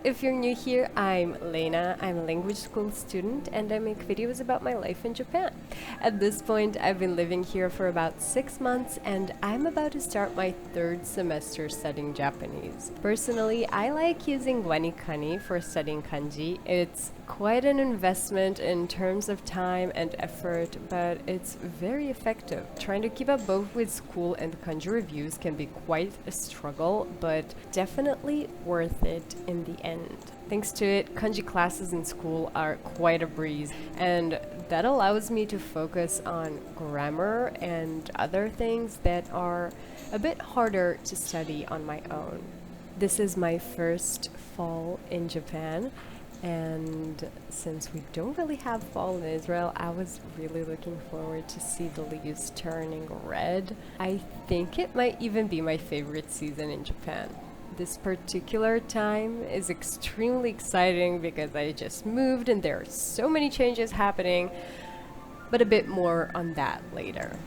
If you're new here, I'm Lena. I'm a language school student and I make videos about my life in Japan. At this point, I've been living here for about 6 months and I'm about to start my third semester studying Japanese. Personally, I like using WaniKani for studying kanji. It's quite an investment in terms of time and effort, but it's very effective. Trying to keep up both with school and kanji reviews can be quite a struggle, but definitely worth it in the end. Thanks to it, kanji classes in school are quite a breeze, and that allows me to focus on grammar and other things that are a bit harder to study on my own. This is my first fall in Japan, and since we don't really have fall in Israel, I was really looking forward to see the leaves turning red. I think it might even be my favorite season in Japan. This particular time is extremely exciting because I just moved and there are so many changes happening, but a bit more on that later.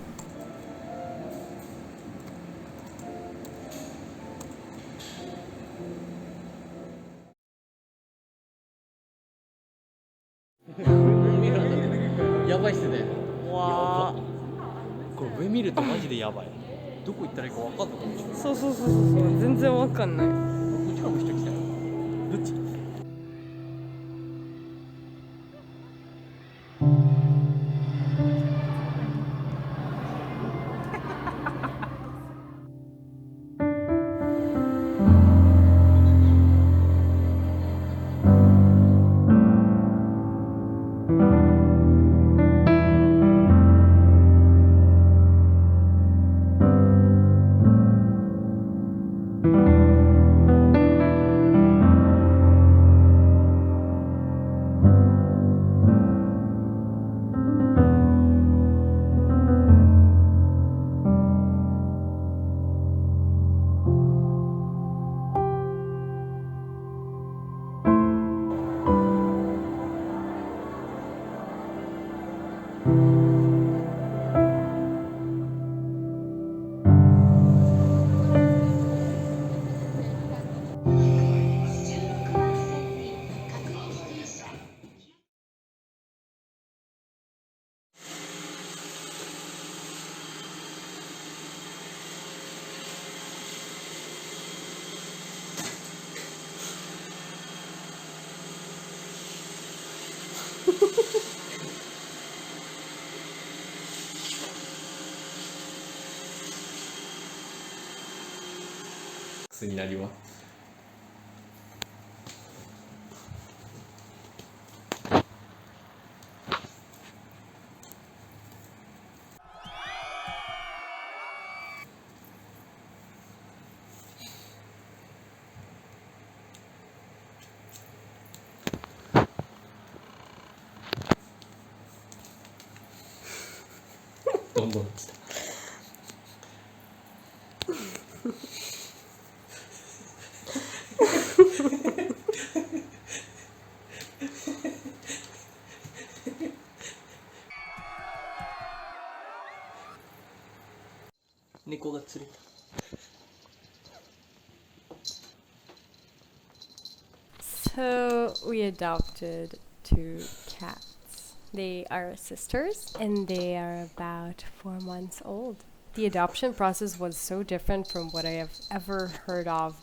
So we adopted two cats. They are sisters and they are about 4 months old. The adoption process was so different from what I have ever heard of.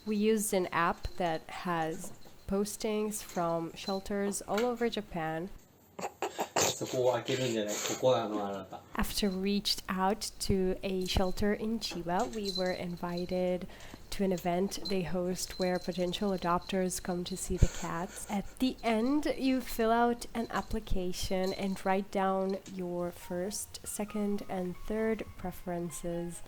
We used an app that has postings from shelters all over Japan. After we reached out to a shelter in Chiba, we were invited to an event they host where potential adopters come to see the cats. At the end, you fill out an application and write down your first, second, and third preferences.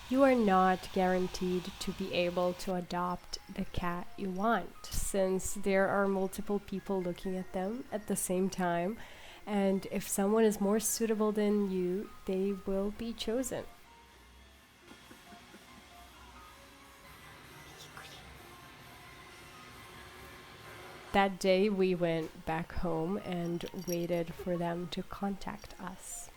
You are not guaranteed to be able to adopt the cat you want, since there are multiple people looking at them at the same time, and if someone is more suitable than you, they will be chosen. That day we went back home and waited for them to contact us.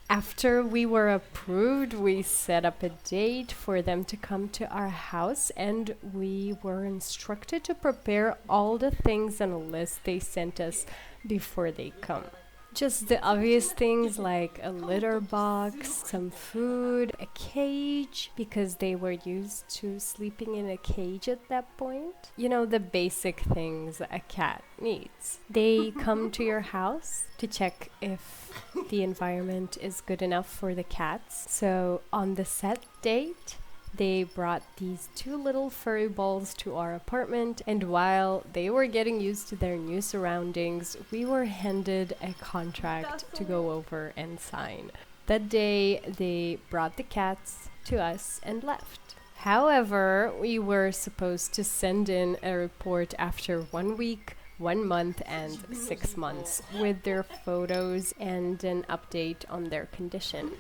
After we were approved, we set up a date for them to come to our house, and we were instructed to prepare all the things on a list they sent us before they come. Just the obvious things like a litter box, some food, a cage, because they were used to sleeping in a cage at that point. You know, the basic things a cat needs. They come to your house to check if the environment is good enough for the cats. So on the set date, they brought these 2 little furry balls to our apartment, and while they were getting used to their new surroundings, we were handed a contract to go over and sign. That day, they brought the cats to us and left. However, we were supposed to send in a report after 1 week, 1 month, and 6 months with their photos and an update on their condition.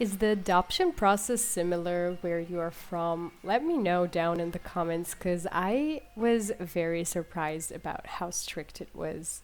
Is the adoption process similar where you are from? Let me know down in the comments, because I was very surprised about how strict it was.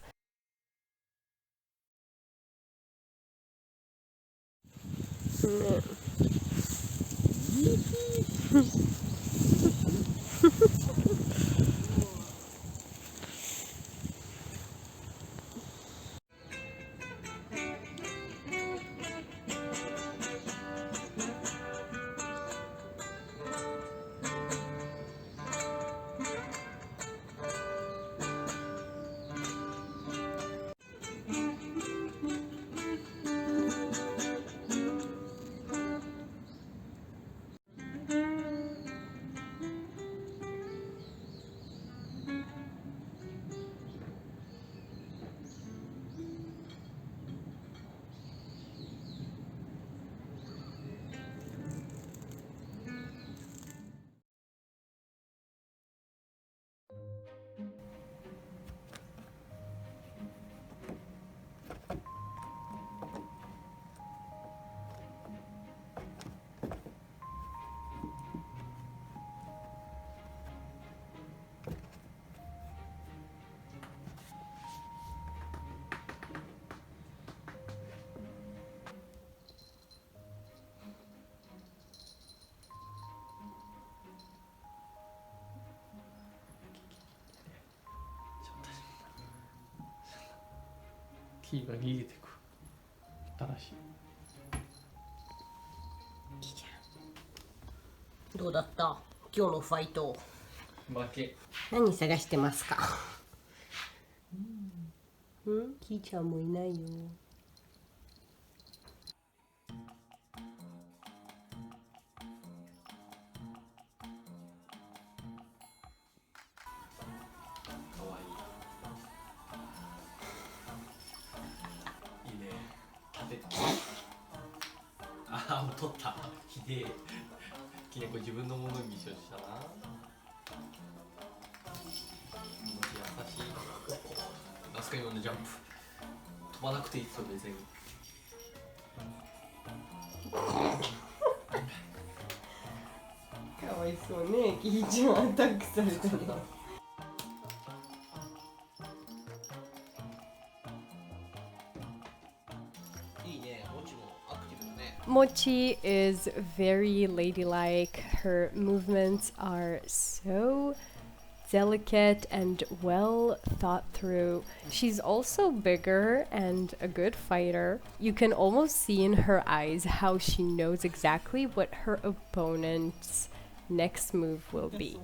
T が逃げてくったらしい。どうだった今日のファイト。負け。何探してますか？キーちゃんもいないよ。かわいい。いいね。立て。ああ、もう取った。ひでえ。きねこ自分のものにしようとしたな。優しい。ナスカ今のジャンプ。飛ばなくていいですよ別に。かわいそうね、キーちゃんアタックされたね。Mochi is very ladylike. Her movements are so delicate and well thought through. She's also bigger and a good fighter. You can almost see in her eyes how she knows exactly what her opponent's next move will be.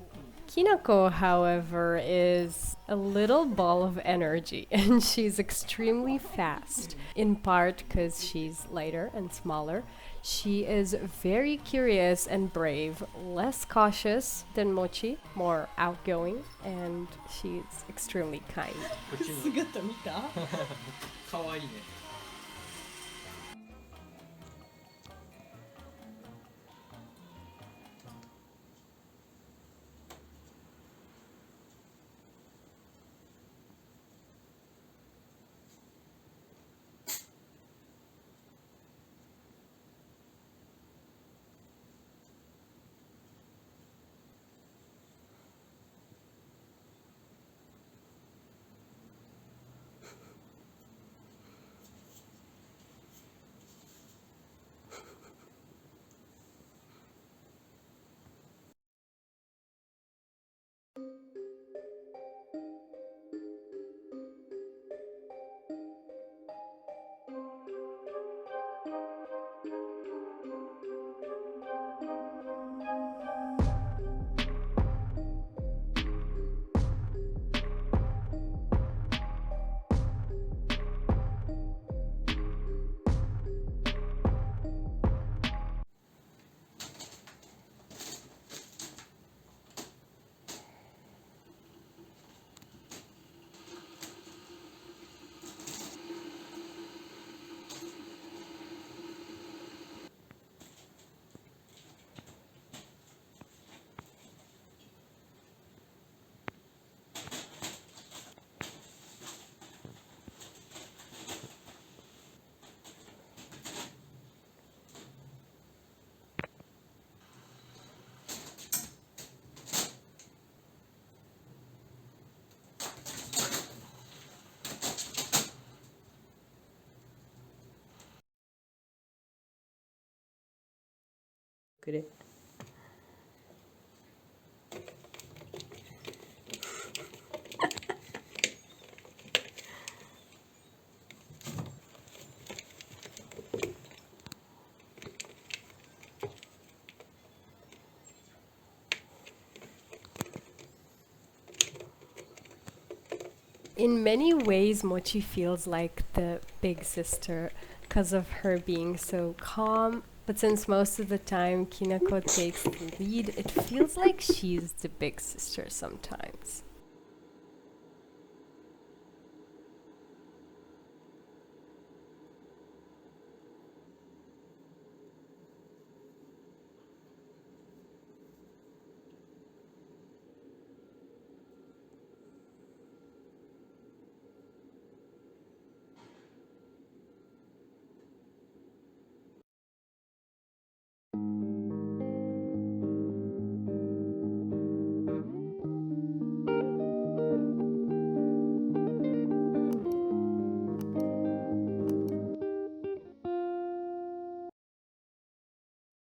Kinako, however, is a little ball of energy, and she's extremely fast, in part because she's lighter and smaller. She is very curious and brave, less cautious than Mochi, more outgoing, and she's extremely kind. 姿見た？かわいいね。くれ。In many ways, Mochi feels like the big sister because of her being so calm. But since most of the time Kinako takes the lead, it feels like she's the big sister sometimes.